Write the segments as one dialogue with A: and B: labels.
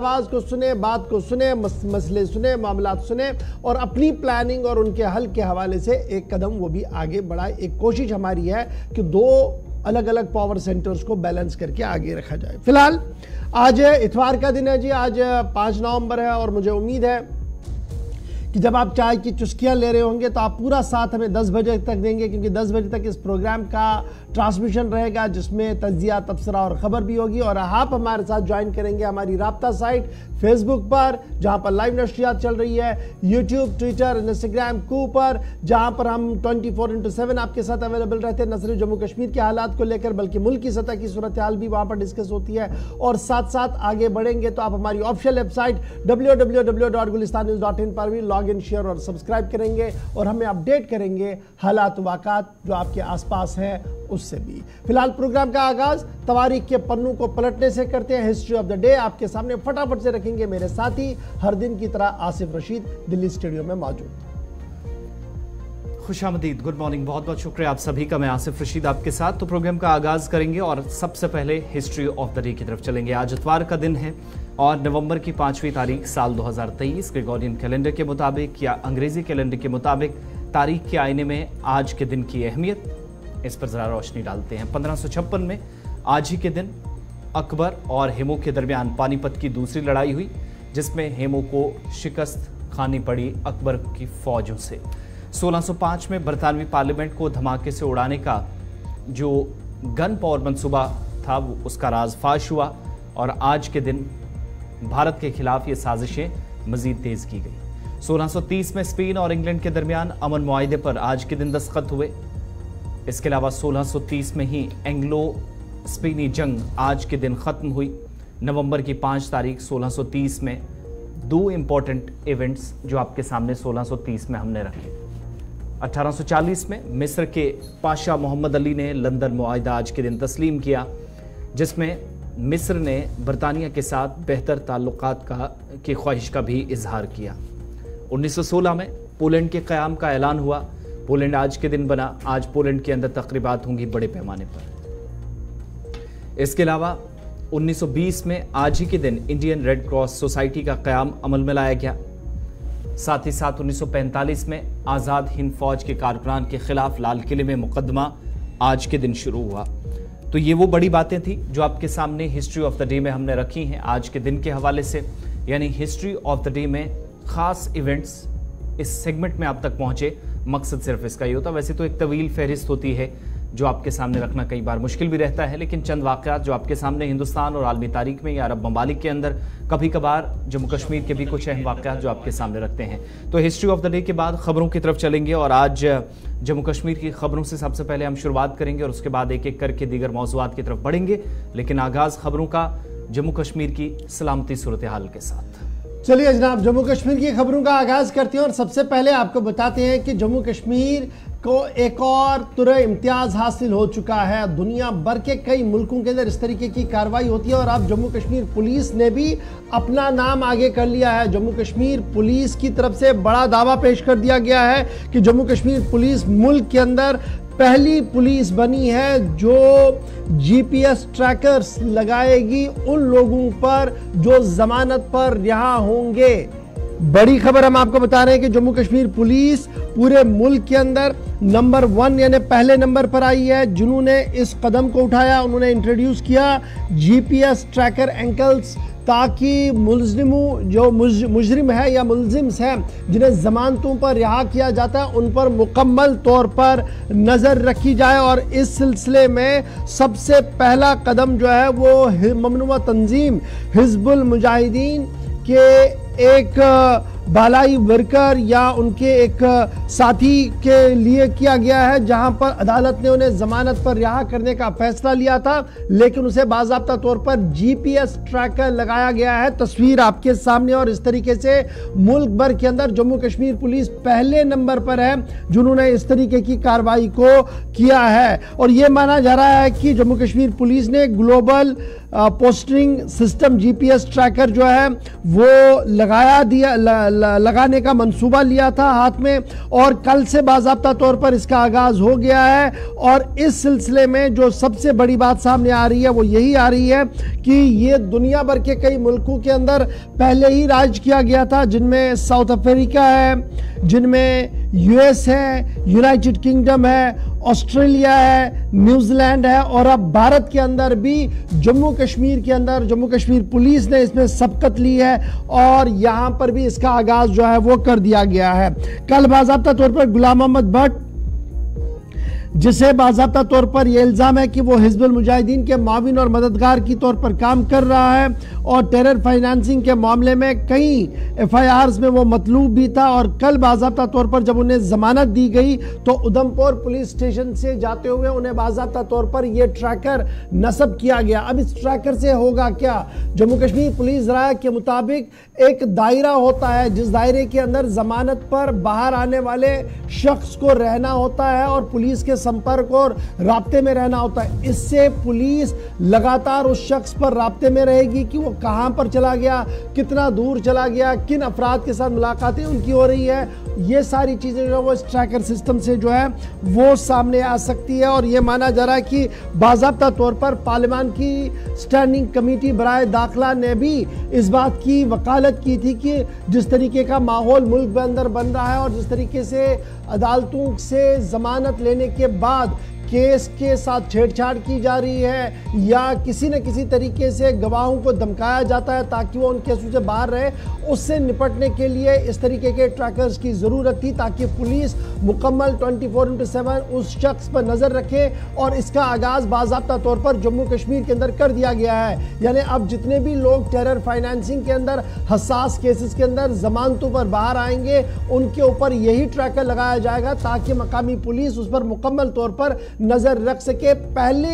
A: आवाज को सुने, बात को सुने, मसले सुने, मामलात सुने और अपनी प्लानिंग और उनके हल के हवाले से एक कदम वो भी आगे बढ़ाए। एक कोशिश हमारी है कि दो अलग अलग पावर सेंटर्स को बैलेंस करके आगे रखा जाए। फिलहाल आज इतवार का दिन है जी, आज 5 नवंबर है और मुझे उम्मीद है कि जब आप चाय की चुस्कियां ले रहे होंगे तो आप पूरा साथ हमें 10 बजे तक देंगे, क्योंकि 10 बजे तक इस प्रोग्राम का ट्रांसमिशन रहेगा जिसमें तज्जिया, तबसरा और ख़बर भी होगी। और आप हमारे साथ ज्वाइन करेंगे हमारी राब्ता साइट फेसबुक पर, जहां पर लाइव नशरियात चल रही है, यूट्यूब, ट्विटर, इंस्टाग्राम, कू पर, जहां पर हम 24/7 आपके साथ अवेलेबल रहते हैं। न सिर्फ जम्मू कश्मीर के हालात को लेकर बल्कि मुल्क की सतह की सूरत हाल भी वहां पर डिस्कस होती है। और साथ साथ आगे बढ़ेंगे तो आप हमारी ऑफिशियल वेबसाइट www.gulistannews.in पर भी लॉग इन, शेयर और सब्सक्राइब करेंगे और हमें अपडेट करेंगे हालात वाक़ात जो आपके आसपास है उससे भी। फिलहाल प्रोग्राम का आगाज तवारीख के पन्नों को पलटने से करते हैं। हिस्ट्री ऑफ द डे आपके सामने फटाफट से रखेंगे मेरे साथी हर दिन की तरह आसिफ रशीद दिल्ली स्टूडियो में मौजूद।
B: खुशामदीद, गुड मॉर्निंग, बहुत बहुत शुक्रिया आप सभी का। मैं आसिफ रशीद आपके साथ। तो प्रोग्राम का आगाज करेंगे और सबसे पहले हिस्ट्री ऑफ द डे की तरफ चलेंगे। आज इतवार का दिन है और नवंबर की 5वीं तारीख साल 2023 ग्रेगोरियन कैलेंडर के मुताबिक या अंग्रेजी कैलेंडर के मुताबिक तारीख के आईने में आज के दिन की अहमियत, इस पर जरा रोशनी डालते हैं। 1556 में आज ही के दिन अकबर और हेमू के दरमियान पानीपत की दूसरी लड़ाई हुई, जिसमें हेमू को शिकस्त खानी पड़ी अकबर की फौजों से। 1605 में बरतानवी पार्लियामेंट को धमाके से उड़ाने का जो गन पावर मंसूबा था वो उसका राज फाश हुआ और आज के दिन भारत के खिलाफ ये साजिशें मजीद तेज की गई। 1630 में स्पेन और इंग्लैंड के दरमियान अमन मुआहिदे पर आज के दिन दस्तखत हुए। इसके अलावा 1630 में ही एंग्लो स्पेनी जंग आज के दिन खत्म हुई। नवंबर की 5 तारीख 1630 में दो इंपॉर्टेंट इवेंट्स जो आपके सामने 1630 में हमने रखे। 1840 में मिस्र के पाशा मोहम्मद अली ने लंदन मुआहिदा आज के दिन तस्लीम किया, जिसमें मिस्र ने बरतानिया के साथ बेहतर ताल्लुकात की ख्वाहिश का भी इजहार किया। 1916 में पोलैंड के क़याम का ऐलान हुआ। पोलैंड आज के दिन बना। आज पोलैंड के अंदर तकरीबात होंगी बड़े पैमाने पर। इसके अलावा 1920 में आज ही के दिन इंडियन रेड क्रॉस सोसाइटी का क़याम अमल में लाया गया। साथ ही साथ 1945 में आज़ाद हिंद फौज के कारकुनान के खिलाफ लाल किले में मुकदमा आज के दिन शुरू हुआ। तो ये वो बड़ी बातें थी जो आपके सामने हिस्ट्री ऑफ द डे में हमने रखी हैं आज के दिन के हवाले से। यानी हिस्ट्री ऑफ द डे में खास इवेंट्स इस सेगमेंट में आप तक पहुंचे, मकसद सिर्फ इसका ही होता। वैसे तो एक तवील फहरिस्त होती है जो आपके सामने रखना कई बार मुश्किल भी रहता है, लेकिन चंद वाक़यात जो आपके सामने हिंदुस्तान और आलमी तारीख में या अरब ममालिक के अंदर कभी कभार जम्मू कश्मीर के भी कुछ अहम वाक़यात जो आपके सामने रखते हैं। तो हिस्ट्री ऑफ द डे के बाद खबरों की तरफ चलेंगे और आज जम्मू कश्मीर की खबरों से सबसे पहले हम शुरुआत करेंगे और उसके बाद एक एक करके दीगर मौज़ूआत की तरफ बढ़ेंगे। लेकिन आगाज़ खबरों का जम्मू कश्मीर की सलामती सूरत हाल के साथ।
A: चलिए जनाब, जम्मू कश्मीर की खबरों का आगाज करते हैं और सबसे पहले आपको बताते हैं कि जम्मू कश्मीर को एक और तुरे इम्तियाज हासिल हो चुका है। दुनिया भर के कई मुल्कों के अंदर इस तरीके की कार्रवाई होती है और अब जम्मू कश्मीर पुलिस ने भी अपना नाम आगे कर लिया है। जम्मू कश्मीर पुलिस की तरफ से बड़ा दावा पेश कर दिया गया है कि जम्मू कश्मीर पुलिस मुल्क के अंदर पहली पुलिस बनी है जो GPS ट्रैकर्स लगाएगी उन लोगों पर जो जमानत पर रिहा होंगे। बड़ी खबर हम आपको बता रहे हैं कि जम्मू कश्मीर पुलिस पूरे मुल्क के अंदर नंबर 1 यानी पहले नंबर पर आई है। जिन्होंने इस कदम को उठाया उन्होंने इंट्रोड्यूस किया GPS ट्रैकर एंकल्स, ताकि मुल्जिमों जो मुजरिम है या मुल्जिम्स हैं जिन्हें जमानतों पर रिहा किया जाता है उन पर मुकम्मल तौर पर नज़र रखी जाए। और इस सिलसिले में सबसे पहला कदम जो है वो ममनुआ तंजीम हिजबुल मुजाहिदीन के एक बालाई वर्कर या उनके एक साथी के लिए किया गया है, जहां पर अदालत ने उन्हें जमानत पर रिहा करने का फैसला लिया था, लेकिन उसे बाज़ाब्ता तौर पर GPS ट्रैकर लगाया गया है। तस्वीर आपके सामने और इस तरीके से मुल्क भर के अंदर जम्मू कश्मीर पुलिस पहले नंबर पर है जिन्होंने इस तरीके की कार्रवाई को किया है। और यह माना जा रहा है कि जम्मू कश्मीर पुलिस ने global postering system GPS tracker जो है वो लगाने का मंसूबा लिया था हाथ में, और कल से बाज़ाब्ता तौर पर इसका आगाज हो गया है। और इस सिलसिले में जो सबसे बड़ी बात सामने आ रही है वो यही आ रही है कि ये दुनिया भर के कई मुल्कों के अंदर पहले ही राज किया गया था, जिनमें साउथ अफ्रीका है, जिनमें यूएस है, यूनाइटेड किंगडम है, ऑस्ट्रेलिया है, न्यूजीलैंड है, और अब भारत के अंदर भी जम्मू कश्मीर के अंदर जम्मू कश्मीर पुलिस ने इसमें सबकत ली है और यहां पर भी इसका आगाज जो है वो कर दिया गया है। कल बाज़ाब्ता तौर पर गुलाम मोहम्मद भट्ट, जिसे बाज़ाब्ता तौर पर यह इल्ज़ाम है कि वो हिज़्बुल मुजाहिदीन के माविन और मददगार की तौर पर काम कर रहा है और टेरर फाइनेंसिंग के मामले में कई एफआईआर्स में वो मतलूब भी था, और कल बाज़ाब्ता तौर पर जब उन्हें जमानत दी गई तो उधमपुर पुलिस स्टेशन से जाते हुए उन्हें बाज़ाब्ता तौर पर यह ट्रैकर नस्ब किया गया। अब इस ट्रैकर से होगा क्या? जम्मू कश्मीर पुलिस राय के मुताबिक एक दायरा होता है जिस दायरे के अंदर जमानत पर बाहर आने वाले शख्स को रहना होता है और पुलिस के संपर्क और राब्ते में रहना होता है। इससे पुलिस लगातार उस शख्स पर राब्ते में रहेगी कि वो कहां पर चला गया, कितना दूर चला गया, किन अफराद के साथ मुलाकातें उनकी हो रही है। ये सारी चीजें जो है वो इस ट्रैकर सिस्टम से जो है वो सामने आ सकती है। और ये माना जा रहा है कि बाज़ाब्ता तौर पर पार्लियामान की स्टैंडिंग कमेटी बराए दाखिला ने भी इस बात की वकालत की थी कि जिस तरीके का माहौल मुल्क के अंदर बन रहा है और जिस तरीके से अदालतों से जमानत लेने के बाद केस के साथ छेड़छाड़ की जा रही है या किसी न किसी तरीके से गवाहों को धमकाया जाता है ताकि वो उन केसों से बाहर रहे, उससे निपटने के लिए इस तरीके के ट्रैकर्स की ज़रूरत थी ताकि पुलिस मुकम्मल 24/7 उस शख्स पर नज़र रखे। और इसका आगाज़ बाज़ाब्ता तौर पर जम्मू कश्मीर के अंदर कर दिया गया है। यानी अब जितने भी लोग टेरर फाइनेंसिंग के अंदर हसास केसेस के अंदर जमानतों पर बाहर आएंगे उनके ऊपर यही ट्रैकर लगाया जाएगा ताकि मकामी पुलिस उस पर मुकम्मल तौर पर नजर रख सके। पहले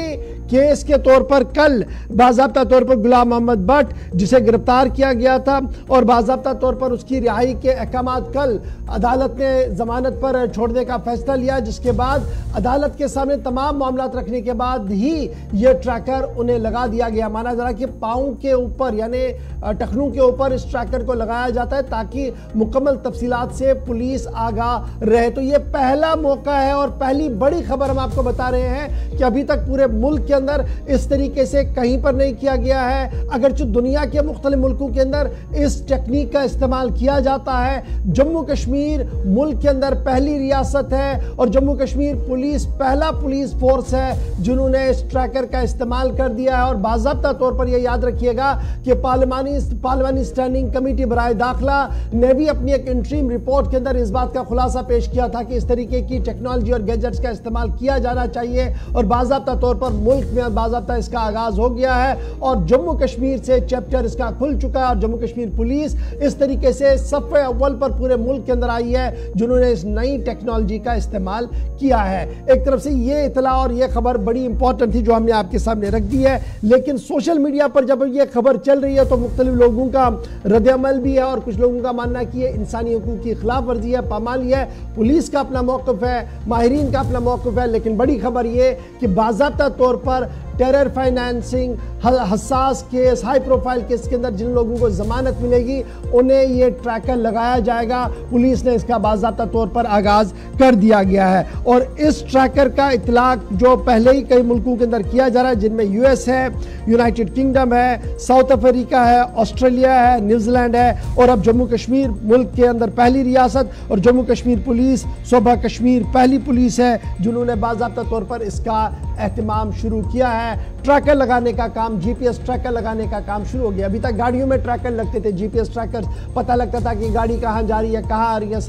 A: केस के तौर पर कल बाज़ाब्ता तौर पर गुलाम मोहम्मद भट्ट, जिसे गिरफ्तार किया गया था और बाज़ाब्ता तौर पर उसकी रिहाई के अहकामात कल अदालत ने जमानत पर छोड़ने का फैसला लिया, जिसके बाद अदालत के सामने तमाम मामलात रखने के बाद ही यह ट्रैकर उन्हें लगा दिया गया। माना जा रहा कि पाँव के ऊपर यानी टखनों के ऊपर इस ट्रैकर को लगाया जाता है ताकि मुकम्मल तफसीलात से पुलिस आगाह रहे। तो यह पहला मौका है और पहली बड़ी खबर हम आपको बता रहे हैं कि अभी तक पूरे मुल्क के अंदर इस तरीके से कहीं पर नहीं किया गया है। अगरचे दुनिया के मुख्तलिफ मुल्कों के अंदर इस टेक्निक का इस्तेमाल किया जाता है, जम्मू कश्मीर मुल्क के अंदर पहली रियासत है और जम्मू कश्मीर पुलिस पहला पुलिस फोर्स है जिन्होंने इस ट्रैकर का इस्तेमाल कर दिया है। और बाज़ाब्ता तौर पर यह याद रखिएगा कि पार्लियामानी स्टैंडिंग कमेटी बराए दाखिला ने भी अपनी एक इंटरीम रिपोर्ट के अंदर इस बात का खुलासा पेश किया था कि इस तरीके की टेक्नोलॉजी और गैजेट्स का इस्तेमाल किया जाना चाहिए और बाज़ाब्ता तौर पर मुल्क में बाज़ाब्ता इसका आगाज हो गया है और जम्मू कश्मीर से चैप्टर इसका खुल चुका है। और जम्मू कश्मीर पुलिस इस तरीके से सफ़े अव्वल पर पूरे मुल्क के अंदर आई है जिन्होंने इस नई टेक्नोलॉजी का इस्तेमाल किया है। एक तरफ से ये इतला और ये खबर बड़ी इंपॉर्टेंट थी जो हमने आपके सामने रख दी है, लेकिन सोशल मीडिया पर जब ये खबर चल रही है तो मुख्तलिफ लोगों का रद्द-ए-अमल भी है और कुछ लोगों का मानना कि ये इंसानी हुकूक की खिलाफ वर्जी है, पामाली है। पुलिस का अपना मौक़िफ़ है, माहिरीन का अपना मौक़िफ़ है, लेकिन बड़ी खबर ये कि बाज़ाब्ता तौर पर टेरर फाइनेंसिंग, हसास केस, हाई प्रोफाइल केस के अंदर जिन लोगों को जमानत मिलेगी उन्हें ये ट्रैकर लगाया जाएगा। पुलिस ने इसका बाज़ाब्ता तौर पर आगाज कर दिया गया है और इस ट्रैकर का इतलाक जो पहले ही कई मुल्कों के अंदर किया जा रहा है जिनमें यूएस है, यूनाइटेड किंगडम है, साउथ अफ्रीका है, ऑस्ट्रेलिया है, न्यूजीलैंड है और अब जम्मू कश्मीर मुल्क के अंदर पहली रियासत और जम्मू कश्मीर पुलिस सूबा कश्मीर पहली पुलिस है जिन्होंने बाज़ाब्ता तौर पर इसका एहतमाम शुरू किया है। ट्रैकर लगाने का काम, जीपीएस ट्रैकर लगाने का काम शुरू हो गया। अभी तक गाड़ियों में ट्रैकर लगते थे, जीपीएस ट्रैकर, पता लगता था कि गाड़ी कहाँ जा रही है, कहाँ आ रही है।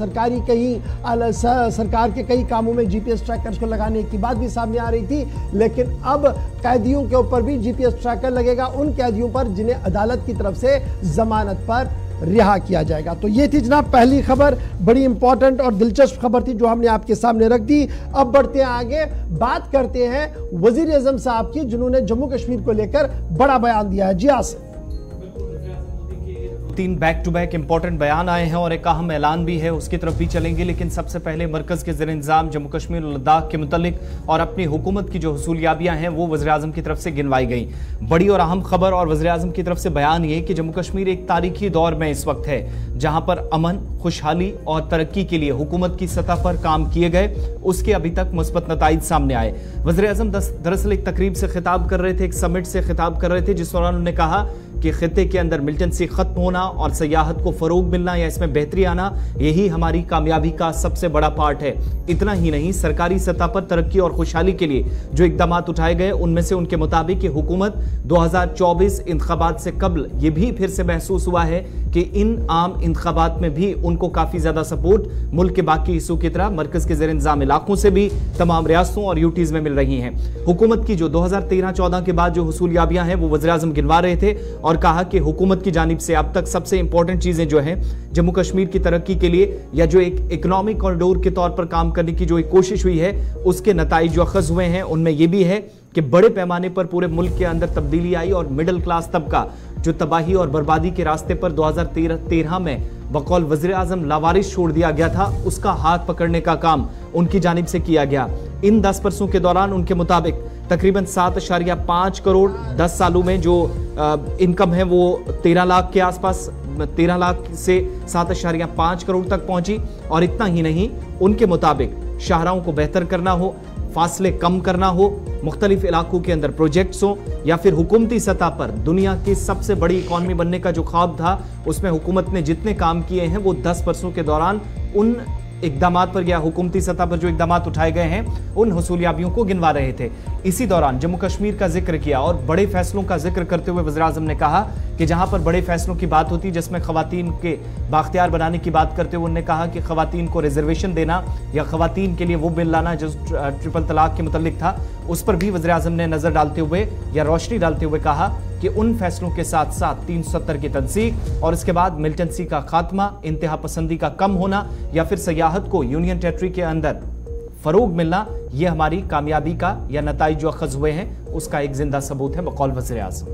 A: सरकार के कई कामों में जीपीएस ट्रैकर्स को लगाने की बात भी सामने आ रही थी, लेकिन अब कैदियों के ऊपर भी जीपीएस ट्रैकर लगेगा, उन कैदियों पर जिन्हें अदालत की तरफ से जमानत पर रिहा किया जाएगा। तो ये थी जनाब पहली खबर, बड़ी इंपॉर्टेंट और दिलचस्प खबर थी जो हमने आपके सामने रख दी। अब बढ़ते हैं आगे, बात करते हैं वजीर आज़म साहब की जिन्होंने जम्मू कश्मीर को लेकर बड़ा बयान दिया है। जी आसिफ।
B: तीन बैक टू बैक इंपॉर्टेंट बयान आए हैं और एक अहम ऐलान भी है, उसकी तरफ भी चलेंगे। लेकिन सबसे पहले मरकज के ज़ेर इंतज़ाम जम्मू कश्मीर और लद्दाख के मुतालिक और अपनी हुकूमत की जो हुसूलियाबियां हैं वो वज़ीर आज़म की तरफ से गिनवाई गई। बड़ी और अहम खबर और वज़ीर आज़म की तरफ से बयान ये कि जम्मू कश्मीर एक तारीखी दौर में इस वक्त है जहां पर अमन, खुशहाली और तरक्की के लिए हुकूमत की सतह पर काम किए गए, उसके अभी तक मुस्बत नताइज सामने आए। वज़ीर आज़म दरअसल एक तकरीब से खिताब कर रहे थे, एक समिट से खिताब कर रहे थे, जिस दौरान उन्होंने कहा कि खित्ते के अंदर मिलिटेंसी खत्म होना और सयाहत को फरोग मिलना या इसमें बेहतरी आना, यही हमारी कामयाबी का सबसे बड़ा पार्ट है। इतना ही नहीं, सरकारी सतह पर तरक्की और खुशहाली के लिए जो इकदाम उठाए गए उनमें से उनके मुताबिक हुकूमत 2024 इंतखाबात से कबल ये भी फिर से महसूस हुआ है कि इन आम इंतखाबात में भी उनको काफी ज्यादा सपोर्ट मुल्क के बाकी हिस्सों की तरह मरकज के ज़ेर इंतज़ाम इलाकों से भी तमाम रियासतों और यूटीज में मिल रही हैं। हुकूमत की जो 2013-14 के बाद जो हुसूलियाबियां हैं वो वज़ीर आज़म गिनवा रहे थे और कहा कि हुकूमत की जानिब से अब तक सबसे इंपॉर्टेंट चीजें जो हैं जम्मू कश्मीर की तरक्की के लिए या जो एक इकोनॉमिक कॉरिडोर के तौर पर काम करने की जो एक कोशिश हुई है उसके नताइज जो अखज़ हुए हैं उनमें यह भी है कि बड़े पैमाने पर पूरे मुल्क के अंदर तब्दीली आई और मिडिल क्लास तबका जो तबाही और बर्बादी के रास्ते पर 2013 में बकौल वज़ीर आज़म लावारिस छोड़ दिया गया था, उसका हाथ पकड़ने का काम उनकी जानिब से किया गया। इन 10 बरसों के दौरान उनके मुताबिक तकरीबन 7.5 करोड़ 10 सालों में जो इनकम है वो 13 लाख के आसपास, 13 लाख से 7.5 करोड़ तक पहुंची। और इतना ही नहीं, उनके मुताबिक शाहराहों को बेहतर करना हो, फासले कम करना हो, मुख्तलिफ इलाकों के अंदर प्रोजेक्ट्स हो या फिर हुकूमती सतह पर दुनिया की सबसे बड़ी इकॉनमी बनने का जो ख्वाब था उसमें हुकूमत ने जितने काम किए हैं वो 10 बरसों के दौरान उन इकदामात पर या हुकूमती सतह पर जो इकदामात उठाए गए हैं उन हुसूलियाबियों को गिनवा रहे थे। इसी दौरान जम्मू कश्मीर का जिक्र किया और बड़े फैसलों का जिक्र करते हुए वज़ीर आज़म ने कहा कि जहां पर बड़े फैसलों की बात होती जिसमें खवातीन के बाख्तियार बनाने की बात करते हुए उन्होंने कहा कि खवातीन को रिजर्वेशन देना या खवातीन के लिए वो बिल लाना जो ट्रिपल तलाक के मुतल्लिक था, उस पर भी वज़ीर आज़म ने नजर डालते हुए या रोशनी डालते हुए कहा कि उन फैसलों के साथ साथ 370 की तंसीक और इसके बाद मिलिटेंसी का खात्मा, इंतहा पसंदी का कम होना या फिर सयाहत को यूनियन टेरिटरी के अंदर फरोग मिलना, यह हमारी कामयाबी का या नताइज जो अखज़ हुए हैं उसका एक जिंदा सबूत है बकौल वज़ीर आज़म।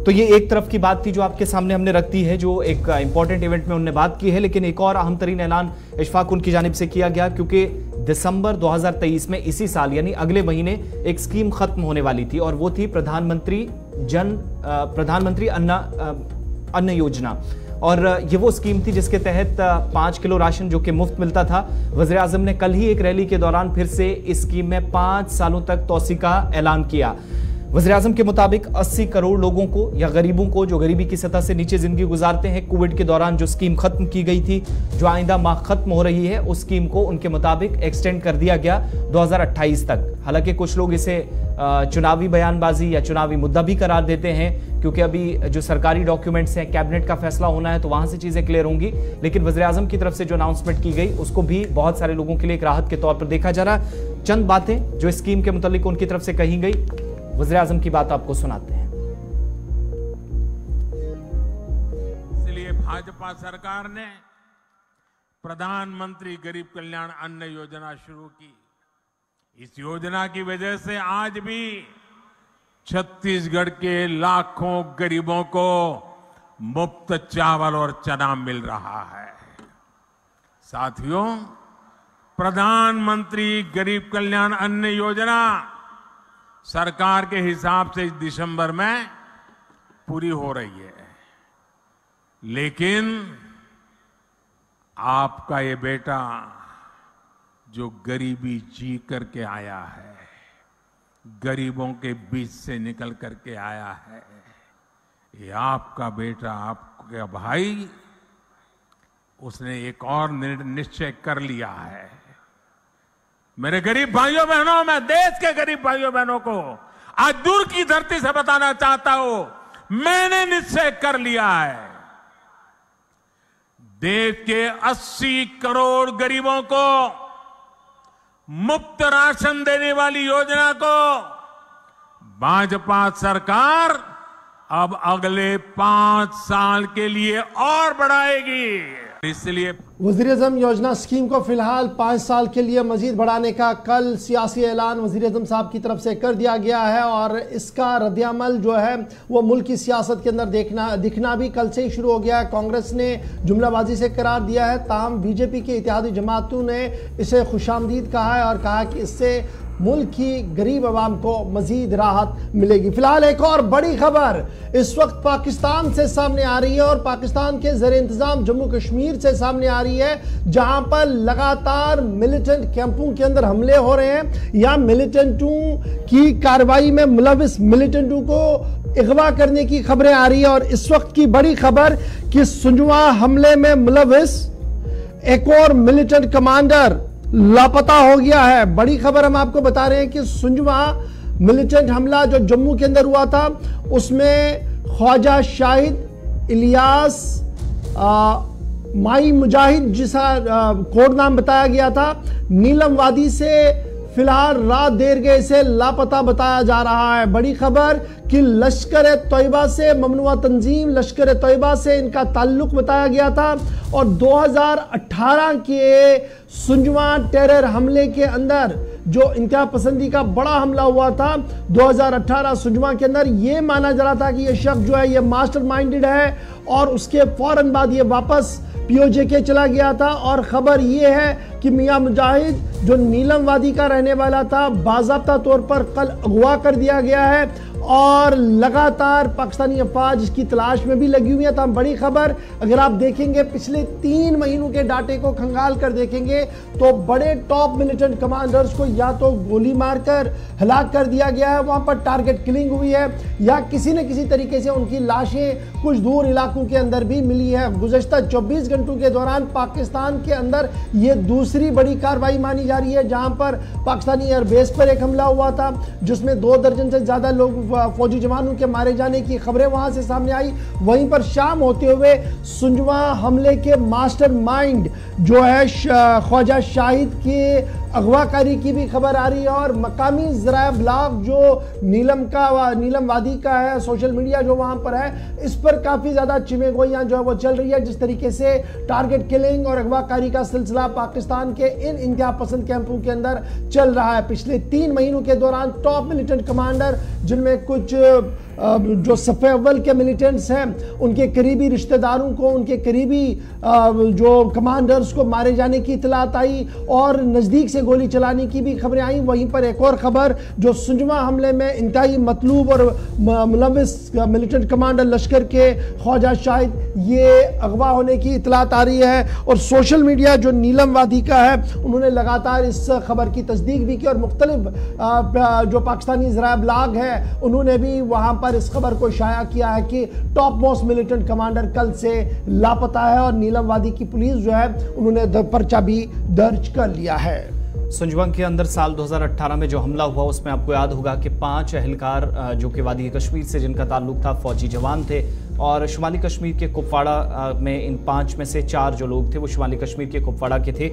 B: तो ये एक तरफ की बात थी जो आपके सामने हमने रख दी है, जो एक इंपॉर्टेंट इवेंट में उन्होंने बात की है। लेकिन एक और अहम तरीन ऐलान इशफाक उनकी जानिब से किया गया क्योंकि दिसंबर 2023 में इसी साल यानी अगले महीने एक स्कीम खत्म होने वाली थी और वो थी प्रधानमंत्री अन्न योजना। और ये वो स्कीम थी जिसके तहत 5 किलो राशन जो कि मुफ्त मिलता था। वज़ीर आज़म ने कल ही एक रैली के दौरान फिर से इस स्कीम में 5 सालों तक तोसी का ऐलान किया। वज़ीर आज़म के मुताबिक 80 करोड़ लोगों को या गरीबों को जो गरीबी की सतह से नीचे जिंदगी गुजारते हैं, कोविड के दौरान जो स्कीम खत्म की गई थी, जो आइंदा माह खत्म हो रही है, उस स्कीम को उनके मुताबिक एक्सटेंड कर दिया गया 2028 तक। हालांकि कुछ लोग इसे चुनावी बयानबाजी या चुनावी मुद्दा भी करार देते हैं क्योंकि अभी जो सरकारी डॉक्यूमेंट्स हैं, कैबिनेट का फैसला होना है तो वहां से चीजें क्लियर होंगी। लेकिन वज़ीर आज़म की तरफ से जो अनाउंसमेंट की गई उसको भी बहुत सारे लोगों के लिए एक राहत के तौर पर देखा जा रहा। चंद बातें जो स्कीम के मुतालिक उनकी तरफ से कही गई, वज़ीर आज़म की बात आपको सुनाते हैं।
C: इसलिए भाजपा सरकार ने प्रधानमंत्री गरीब कल्याण अन्न योजना शुरू की। इस योजना की वजह से आज भी छत्तीसगढ़ के लाखों गरीबों को मुफ्त चावल और चना मिल रहा है। साथियों, प्रधानमंत्री गरीब कल्याण अन्न योजना सरकार के हिसाब से इस दिसंबर में पूरी हो रही है, लेकिन आपका ये बेटा जो गरीबी जी करके आया है, गरीबों के बीच से निकल करके आया है, ये आपका बेटा, आपका भाई, उसने एक और निश्चय कर लिया है। मेरे गरीब भाइयों बहनों, मैं देश के गरीब भाइयों बहनों को आज दूर की धरती से बताना चाहता हूं, मैंने निश्चय कर लिया है, देश के 80 करोड़ गरीबों को मुफ्त राशन देने वाली योजना को भाजपा सरकार अब अगले 5 साल के लिए और बढ़ाएगी। इसलिए
A: वज़ीर-ए-आज़म योजना स्कीम को फिलहाल 5 साल के लिए मजीद बढ़ाने का कल सियासी ऐलान वज़ीर-ए-आज़म साहब की तरफ से कर दिया गया है और इसका रद्द-ए-अमल जो है वो मुल्क की सियासत के अंदर दिखना भी कल से ही शुरू हो गया है। कांग्रेस ने जुमलाबाजी से करार दिया है, ताहम बीजेपी की इत्तेहादी जमातों ने इसे खुशामदीद कहा है और कहा कि इससे मुल्क की गरीब आवाम को मजीद राहत मिलेगी। फिलहाल एक और बड़ी खबर इस वक्त पाकिस्तान से सामने आ रही है और पाकिस्तान के ज़ेर इंतजाम जम्मू कश्मीर से सामने आ रही है, जहां पर लगातार मिलिटेंट कैंपों के अंदर हमले हो रहे हैं या मिलिटेंटों की कार्रवाई में मुलविस मिलिटेंटों को अगवा करने की खबरें आ रही है। और इस वक्त की बड़ी खबर कि सुंजवा हमले में मुलविस एक और मिलिटेंट कमांडर लापता हो गया है। बड़ी खबर हम आपको बता रहे हैं कि सुंजवा मिलिटेंट हमला जो जम्मू के अंदर हुआ था उसमें ख्वाजा शाहिद इलियास माई मुजाहिद जिसा कोड नाम बताया गया था, नीलम वादी से फिलहाल रात देर गए से लापता बताया जा रहा है। बड़ी खबर कि लश्कर तैयबा से ममनुआ तंजीम लश्कर तैयबा से इनका ताल्लुक बताया गया था और 2018 के सुंजवा टेरर हमले के अंदर जो इंतहा पसंदी का बड़ा हमला हुआ था 2018 सुंजवा के अंदर, ये माना जा रहा था कि ये शख्स जो है ये मास्टरमाइंडेड है और उसके फौरन बाद ये वापस POJ चला गया था। और खबर ये है कि मियां मुजाहिद जो नीलम वादी का रहने वाला था बाज़ाब्ता तौर पर कल अगवा कर दिया गया है और लगातार पाकिस्तानी अफवाज इसकी तलाश में भी लगी हुई है। तो बड़ी खबर अगर आप देखेंगे पिछले 3 महीनों के डाटे को खंगाल कर देखेंगे तो बड़े टॉप मिलिटेंट कमांडर्स को या तो गोली मारकर हलाक कर दिया गया है, वहां पर टारगेट किलिंग हुई है, या किसी न किसी तरीके से उनकी लाशें कुछ दूर इलाकों के अंदर भी मिली है। गुज़श्ता 24 घंटों के दौरान पाकिस्तान के अंदर ये दूसरी बड़ी कार्रवाई मानी जा रही है, जहां पर पाकिस्तानी एयरबेस पर एक हमला हुआ था जिसमें 2 दर्जन से ज्यादा लोग फौजी जवानों के मारे जाने की खबरें वहां से सामने आई। वहीं पर शाम होते हुए सुंजवा हमले के मास्टरमाइंड जो है ख्वाजा शाहिद के अगवाकारी की भी खबर आ रही है और मकामी ज़राए ब्लॉग जो नीलम वादी का है, सोशल मीडिया जो वहां पर है, इस पर काफ़ी ज़्यादा चिमेगोइयाँ जो है वो चल रही है। जिस तरीके से टारगेट किलिंग और अगवाकारी का सिलसिला पाकिस्तान के इन इंतहा पसंद कैंपों के अंदर चल रहा है। पिछले 3 महीनों के दौरान टॉप मिलिटेंट कमांडर जिनमें कुछ जो सफ़े अव्वल के मिलिटेंट्स हैं उनके करीबी रिश्तेदारों को, उनके करीबी जो कमांडर्स को मारे जाने की इतलात आई और नज़दीक से गोली चलाने की भी खबरें आई। वहीं पर एक और खबर जो सुंजवा हमले में इंतहाई मतलूब और मुलविस मिलिटेंट कमांडर लश्कर के ख्वाजा शाहिद ये अगवा होने की इतलात आ रही है और सोशल मीडिया जो नीलम वादी का है उन्होंने लगातार इस खबर की तस्दीक भी की और मुख्तलिफ जो पाकिस्तानी ज़राए ब्लॉग है उन्होंने भी वहाँ पर इस खबर को शाया किया है कि टॉप मोस्ट मिलिटेंट कमांडर कल से लापता है और नीलम वादी की पुलिस जो है उन्होंने पर्चा भी दर्ज कर लिया है।
B: सुंजवा के अंदर साल 2018 में जो हमला हुआ उसमें आपको याद होगा कि 5 अहलकार जो कि वादी कश्मीर से जिनका ताल्लुक था फौजी जवान थे और शुमाली कश्मीर के कुपवाड़ा में इन 5 में से 4 जो लोग थे वो शुमाली कश्मीर के कुपवाड़ा के थे,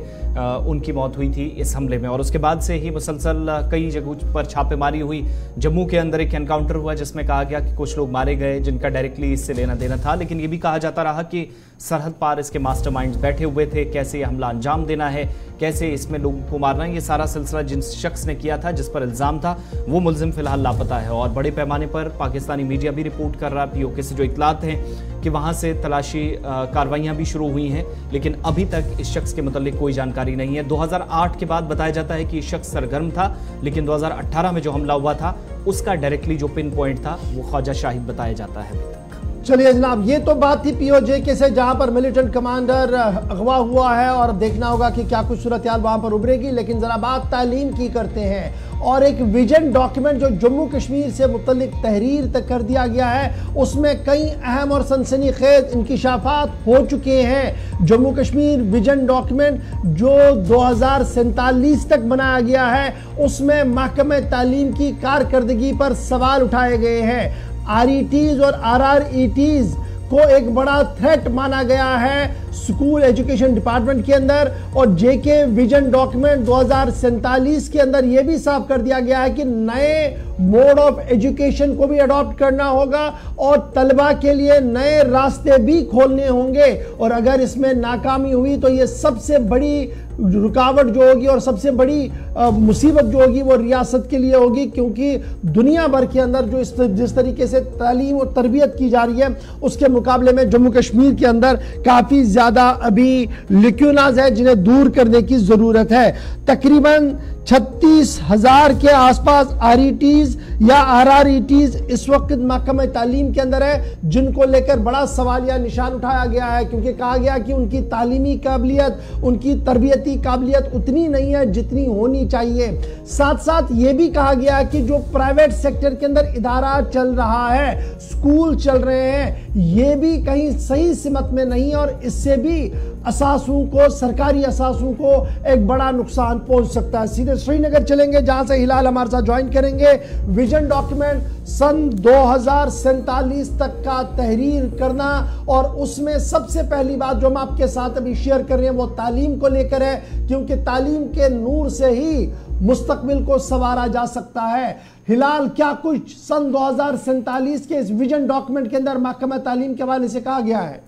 B: उनकी मौत हुई थी इस हमले में। और उसके बाद से ही मुसलसल कई जगहों पर छापेमारी हुई। जम्मू के अंदर एक एनकाउंटर हुआ जिसमें कहा गया कि कुछ लोग मारे गए जिनका डायरेक्टली इससे लेना देना था, लेकिन ये भी कहा जाता रहा कि सरहद पार इसके मास्टरमाइंड्स बैठे हुए थे, कैसे ये हमला अंजाम देना है, कैसे इसमें लोगों को मारना है, ये सारा सिलसिला जिस शख्स ने किया था, जिस पर इल्ज़ाम था, वो मुलजिम फिलहाल लापता है। और बड़े पैमाने पर पाकिस्तानी मीडिया भी रिपोर्ट कर रहा है, POK से जो इतलात हैं कि वहाँ से तलाशी कार्रवाइयाँ भी शुरू हुई हैं, लेकिन अभी तक इस शख्स के मुतालिक कोई जानकारी नहीं है। 2008 के बाद बताया जाता है कि ये शख्स सरगर्म था, लेकिन 2018 में जो हमला हुआ था उसका डायरेक्टली जो पिन पॉइंट था वो ख्वाजा शाहिद बताया जाता है अभी तक।
A: चलिए जनाब, ये तो बात थी POJ से जहां पर मिलिटेंट कमांडर अगवा हुआ है और देखना होगा कि क्या कुछ सूरत हाल वहां पर उभरेगी। लेकिन जरा बात तालीम की करते हैं और एक विजन डॉक्यूमेंट जो जम्मू कश्मीर से मुतल्लिक तहरीर तक कर दिया गया है उसमें कई अहम और सनसनीखेज इंकिशाफात हो चुके हैं। जम्मू कश्मीर विजन डॉक्यूमेंट जो 2047 तक बनाया गया है उसमें महकमे तालीम की कारकर्दगी पर सवाल उठाए गए हैं। RETs और RRETs को एक बड़ा थ्रेट माना गया है स्कूल एजुकेशन डिपार्टमेंट के अंदर। और जेके विजन डॉक्यूमेंट 2047 के अंदर यह भी साफ कर दिया गया है कि नए मोड ऑफ एजुकेशन को भी अडॉप्ट करना होगा और तलबा के लिए नए रास्ते भी खोलने होंगे। और अगर इसमें नाकामी हुई तो यह सबसे बड़ी रुकावट जो होगी और सबसे बड़ी मुसीबत जो होगी वो रियासत के लिए होगी, क्योंकि दुनिया भर के अंदर जो जिस तरीके से तालीम और तरबियत की जा रही है उसके मुकाबले में जम्मू कश्मीर के अंदर काफी ज्यादा अभी लिक्यूनाज है जिन्हें दूर करने की जरूरत है। तकरीबन 36,000 के आसपास RETs या RRETs इस वक्त महकमा तालीम के अंदर है, जिनको लेकर बड़ा सवालिया निशान उठाया गया है, क्योंकि कहा गया कि उनकी तालीमी काबिलियत, उनकी तरबियती काबिलियत उतनी नहीं है जितनी होनी चाहिए। साथ साथ ये भी कहा गया है कि जो प्राइवेट सेक्टर के अंदर इदारा चल रहा है, स्कूल चल रहे हैं, ये भी कहीं सही सिमत में नहीं और इससे भी असासों को, सरकारी असासों को एक बड़ा नुकसान पहुंच सकता है। सीधे श्रीनगर चलेंगे जहां से हिलाल हमारे साथ ज्वाइन करेंगे। विजन डॉक्यूमेंट सन 2047 तक का तहरीर करना, और उसमें सबसे पहली बात जो हम आपके साथ अभी शेयर कर रहे हैं वो तालीम को लेकर है, क्योंकि तालीम के नूर से ही मुस्तकबिल को संवारा जा सकता है। हिलाल, क्या कुछ सन 2047 के इस विजन डॉक्यूमेंट के अंदर महकमा तालीम के हवाले से कहा गया है?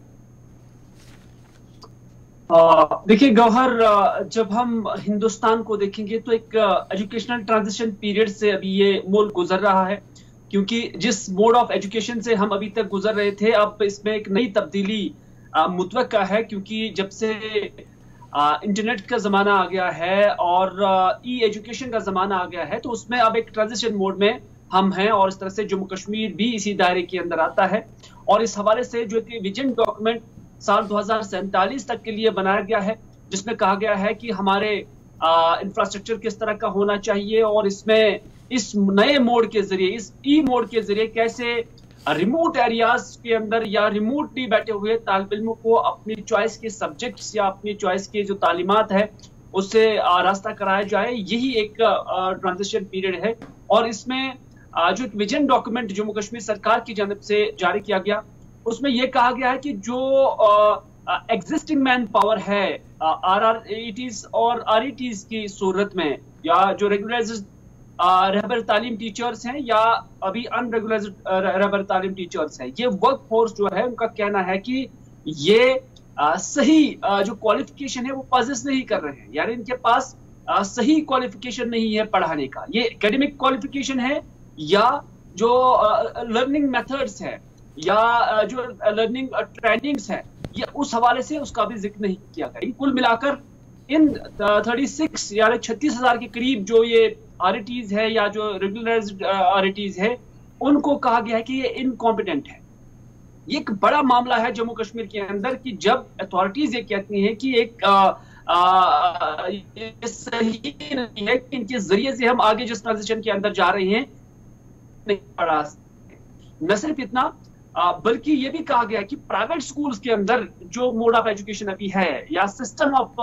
D: देखिए गौहर, जब हम हिंदुस्तान को देखेंगे तो एक एजुकेशनल ट्रांजिशन पीरियड से अभी ये मुल्क गुजर रहा है, क्योंकि जिस मोड ऑफ एजुकेशन से हम अभी तक गुजर रहे थे अब इसमें एक नई तब्दीली मुतवक्का है, क्योंकि जब से इंटरनेट का जमाना आ गया है और ई एजुकेशन का जमाना आ गया है तो उसमें अब एक ट्रांजिशन मोड में हम हैं, और इस तरह से जम्मू कश्मीर भी इसी दायरे के अंदर आता है। और इस हवाले से जो कि विजन डॉक्यूमेंट साल 2047 तक के लिए बनाया गया है, जिसमें कहा गया है कि हमारे इंफ्रास्ट्रक्चर किस तरह का होना चाहिए, और इसमें इस नए मोड के जरिए, इस ई मोड के जरिए कैसे रिमोट एरियाज के अंदर या रिमोटली बैठे हुए तालिब इल्मों को अपनी चॉइस के सब्जेक्ट्स या अपनी चॉइस के जो तालीमात है उससे रास्ता कराया जाए। यही एक ट्रांजिशन पीरियड है। और इसमें जो विजन डॉक्यूमेंट जम्मू कश्मीर सरकार की जानिब से जारी किया गया उसमें यह कहा गया है कि जो एग्जिस्टिंग मैन पावर है RRETs और RETs की सूरत में, या जो रेगुलराइज्ड रहबर तालीम टीचर्स हैं या अभी अनरेगुलराइज्ड रहबर तालीम टीचर्स हैं, ये वर्क फोर्स जो है उनका कहना है कि ये सही जो क्वालिफिकेशन है वो पॉजेस नहीं कर रहे हैं, यानी इनके पास सही क्वालिफिकेशन नहीं है पढ़ाने का। ये एकेडमिक क्वालिफिकेशन है या जो लर्निंग मेथड्स है या जो लर्निंग ट्रेनिंग्स है, ये उस हवाले से उसका भी जिक्र नहीं किया गया। कुल मिलाकर इन 36 यानी 36,000 के करीब जो ये RETs है या जो रेगुलराइज्ड RETs है, उनको कहा गया है कि ये इनकॉम्पिटेंट है। ये एक बड़ा मामला है जम्मू कश्मीर के अंदर कि जब अथॉरिटीज ये कहती हैं कि एक ये सही नहीं है कि इनके जरिए से हम आगे जिस ट्रांजिशन के अंदर जा रहे हैं नहीं पढ़ा सकते। न सिर्फ इतना बल्कि ये भी कहा गया है कि प्राइवेट स्कूल्स के अंदर जो मोड ऑफ एजुकेशन अभी है या system of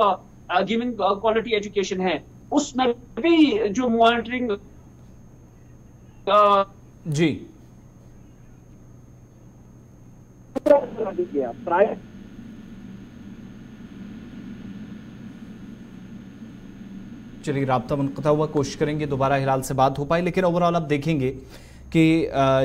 D: giving quality education है, उसमें भी जो मॉनिटरिंग
B: जी चलिए राब्ता मुनक़ता हुआ, कोशिश करेंगे दोबारा हिलाल से बात हो पाए। लेकिन ओवरऑल आप देखेंगे कि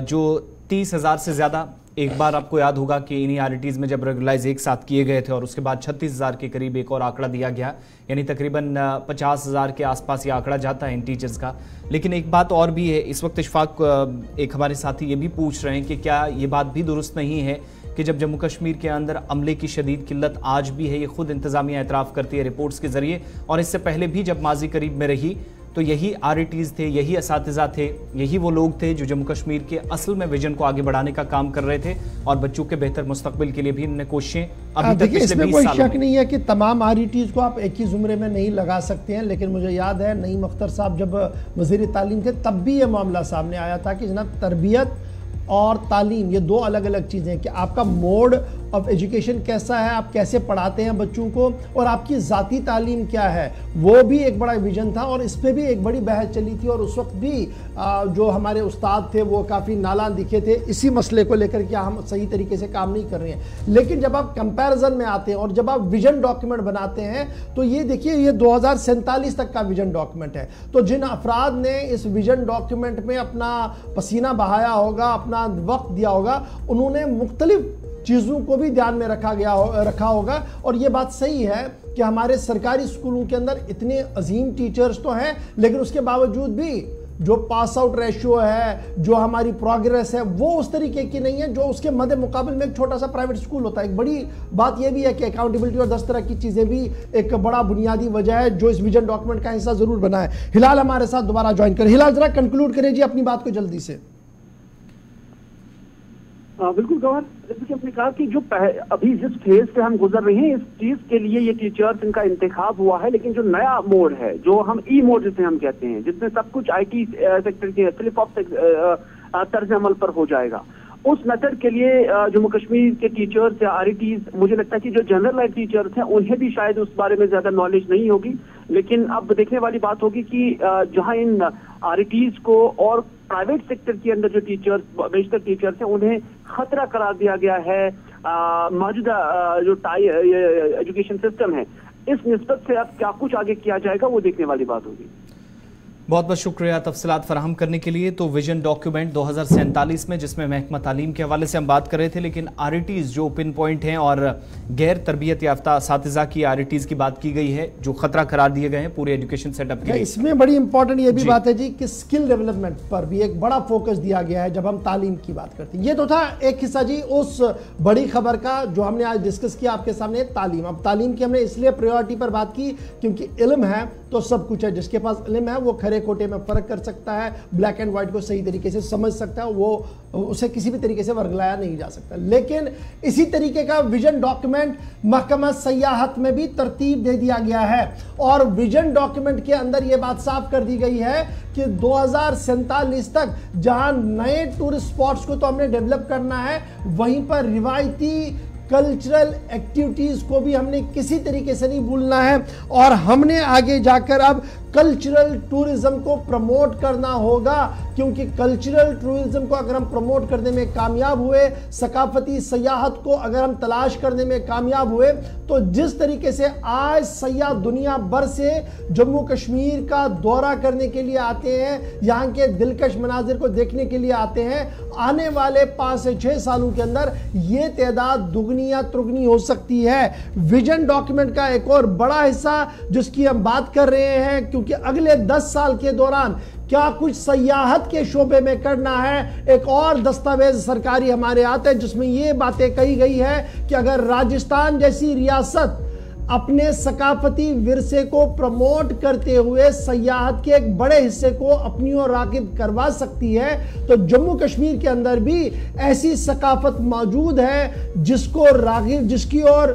B: जो 30,000 से ज़्यादा, एक बार आपको याद होगा कि इन्हीं RETs में जब रेगुलराइज एक साथ किए गए थे और उसके बाद 36,000 के करीब एक और आंकड़ा दिया गया, यानी तकरीबन 50,000 के आसपास ये आंकड़ा जाता है इन टीचर्स का। लेकिन एक बात और भी है, इस वक्त इशफाक एक हमारे साथी ये भी पूछ रहे हैं कि क्या ये बात भी दुरुस्त नहीं है कि जब जम्मू कश्मीर के अंदर अमले की शदीद किल्लत आज भी है, ये खुद इंतज़ामिया एतराफ़ करती है रिपोर्ट्स के ज़रिए, और इससे पहले भी जब माजी करीब में रही तो यही RETs थे, यही असातिज़ा थे, यही वो लोग थे जो जम्मू कश्मीर के असल में विजन को आगे बढ़ाने का काम कर रहे थे और बच्चों के बेहतर मुस्तकबिल के लिए भी इन्होंने कोशिशें अभी तक पिछले 20 सालों में।
A: कोई शक नहीं है कि तमाम RETs को आप एक ही ज़ुमरे में नहीं लगा सकते हैं, लेकिन मुझे याद है नईम अख्तर साहब जब वज़ीर तालीम थे तब भी ये मामला सामने आया था कि जनाब तरबियत और तालीम ये दो अलग अलग चीज़ें हैं कि आपका मोड ऑफ एजुकेशन कैसा है, आप कैसे पढ़ाते हैं बच्चों को, और आपकी ज़ाती तालीम क्या है, वो भी एक बड़ा विजन था। और इस पर भी एक बड़ी बहस चली थी और उस वक्त भी जो हमारे उस्ताद थे वो काफ़ी नालान दिखे थे इसी मसले को लेकर कि हम सही तरीके से काम नहीं कर रहे हैं। लेकिन जब आप कंपैरिजन में आते हैं और जब आप विजन डॉक्यूमेंट बनाते हैं तो ये देखिए, ये 2047 तक का विजन डॉक्यूमेंट है। तो जिन अफराद ने इस विजन डॉक्यूमेंट में अपना पसीना बहाया होगा, अपना वक्त दिया होगा, उन्होंने मुख्तलिफ चीज़ों को भी ध्यान में रखा होगा। और ये बात सही है कि हमारे सरकारी स्कूलों के अंदर इतने अजीम टीचर्स तो हैं, लेकिन उसके बावजूद भी जो पास आउट रेशियो है, जो हमारी प्रोग्रेस है, वो उस तरीके की नहीं है जो उसके मध्य मुकाबले में एक छोटा सा प्राइवेट स्कूल होता है। एक बड़ी बात यह भी है कि अकाउंटेबिलिटी और 10 तरह की चीज़ें भी एक बड़ा बुनियादी वजह है जो इस विजन डॉक्यूमेंट का हिस्सा जरूर बना है। हिलाल हमारे साथ दोबारा ज्वाइन करें। हिलाल, जरा कंक्लूड करें जी अपनी बात को जल्दी से।
E: बिल्कुल गौहर, जैसे कि आपने कहा कि जो अभी जिस फेज से हम गुजर रहे हैं, इस चीज के लिए ये टीचर्स इनका इंतखाब हुआ है। लेकिन जो नया मोड है, जो हम ई मोड जिसे हम कहते हैं, जिसमें सब कुछ IT सेक्टर के फ्लिप ऑफ तर्ज अमल पर हो जाएगा, उस मेथड के लिए जम्मू कश्मीर के टीचर्स या RETs, मुझे लगता है कि जो जनरल टीचर्स हैं उन्हें भी शायद उस बारे में ज्यादा नॉलेज नहीं होगी। लेकिन अब देखने वाली बात होगी कि जहां इन RETs को और प्राइवेट सेक्टर के अंदर जो टीचर्स, बेशतर टीचर्स हैं, उन्हें खतरा करार दिया गया है मौजूदा जो एजुकेशन सिस्टम है, इस निस्बत से अब क्या कुछ आगे किया जाएगा वो देखने वाली बात होगी।
B: बहुत बहुत शुक्रिया तफसीलात फराहम करने के लिए। तो विजन डॉक्यूमेंट 2047 में, जिसमें महकमा तालीम के हवाले से हम बात कर रहे थे, लेकिन RETs जो पिन पॉइंट हैं और गैर तरबियत याफ्ता असातिज़ा की RETs की बात की गई है जो खतरा करार दिए गए हैं पूरे एजुकेशन सेटअप के लिए।
A: इसमें बड़ी इंपॉर्टेंट ये भी बात है जी कि स्किल डेवलपमेंट पर भी एक बड़ा फोकस दिया गया है जब हम तालीम की बात करते हैं। ये तो था एक हिस्सा जी उस बड़ी खबर का जो हमने आज डिस्कस किया आपके सामने, तालीम। अब तालीम की हमने इसलिए प्रायोरिटी पर बात की क्योंकि इल्म है तो सब कुछ है। जिसके पास इल्म है वो खरे कोटे में फर्क कर सकता है, ब्लैक एंड व्हाइट को सही तरीके से समझ सकता है, वो उसे किसी भी तरीके से वर्गलाया नहीं जा सकता। लेकिन इसी तरीके का विजन डॉक्यूमेंट महकमा सयाहत में भी तरतीब दे दिया गया है और विजन डॉक्यूमेंट के अंदर यह बात साफ कर दी गई है कि 2047 तक जहां नए टूरिस्ट स्पॉट्स को तो हमने डेवलप करना है, वहीं पर रिवायती कल्चरल एक्टिविटीज को भी हमने किसी तरीके से नहीं भूलना है और हमने आगे जाकर अब कल्चरल टूरिज्म को प्रमोट करना होगा। क्योंकि कल्चरल टूरिज्म को अगर हम प्रमोट करने में कामयाब हुए, सकाफती सयाहत को अगर हम तलाश करने में कामयाब हुए, तो जिस तरीके से आज सयाह दुनिया भर से जम्मू कश्मीर का दौरा करने के लिए आते हैं, यहाँ के दिलकश मनाजिर को देखने के लिए आते हैं, आने वाले 5 से 6 सालों के अंदर ये तादाद दुगनी या त्रिगुनी हो सकती है। विजन डॉक्यूमेंट का एक और बड़ा हिस्सा जिसकी हम बात कर रहे हैं, क्योंकि अगले 10 साल के दौरान क्या कुछ सयाहत के शोबे में करना है, एक और दस्तावेज सरकारी हमारे आते हैं जिसमें यह बातें कही गई है कि अगर राजस्थान जैसी रियासत अपने सकाफती विरसे को प्रमोट करते हुए सयाहत के एक बड़े हिस्से को अपनी ओर रागिब करवा सकती है, तो जम्मू कश्मीर के अंदर भी ऐसी सकाफत मौजूद है जिसकी ओर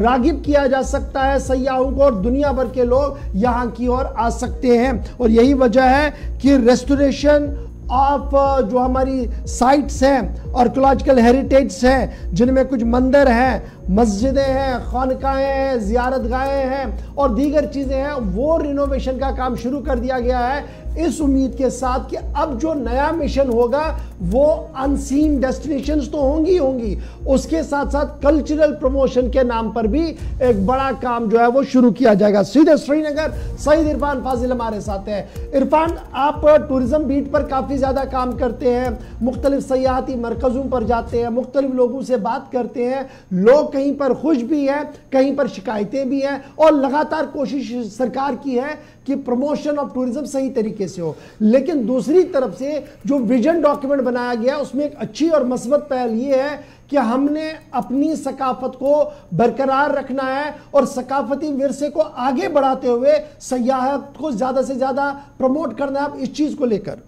A: रागिब किया जा सकता है सयाहों को, और दुनिया भर के लोग यहां की ओर आ सकते हैं। और यही वजह है कि रेस्टोरेशन ऑफ जो हमारी साइट्स हैं, आर्कियोलॉजिकल हेरिटेज हैं, जिनमें कुछ मंदिर हैं, मस्जिदें हैं, खानकाहें हैं, ज़ियारतगाहें हैं और दीगर चीज़ें हैं, वो रिनोवेशन का काम शुरू कर दिया गया है इस उम्मीद के साथ कि अब जो नया मिशन होगा वो अनसीन डेस्टिनेशंस तो होंगी, उसके साथ साथ कल्चरल प्रमोशन के नाम पर भी एक बड़ा काम जो है वो शुरू किया जाएगा। सीधे श्रीनगर सईद इरफान फाजिल हमारे साथ है। इरफान, आप टूरिज्म बीट पर काफ़ी ज़्यादा काम करते हैं, मुख्तलिफ सयाहती मरकज़ों पर जाते हैं, मुख्तलिफ लोगों से बात करते हैं, लोग कहीं पर खुश भी हैं, कहीं पर शिकायतें भी हैं और लगातार कोशिश सरकार की है कि प्रमोशन ऑफ टूरिज्म सही तरीके से हो। लेकिन दूसरी तरफ से जो विजन डॉक्यूमेंट बनाया गया उसमें एक अच्छी और मस्बत पहल ये है कि हमने अपनी सकाफत को बरकरार रखना है और सकाफती विरसे को आगे बढ़ाते हुए सयाहत को ज्यादा से ज्यादा प्रमोट करना है। इस चीज को लेकर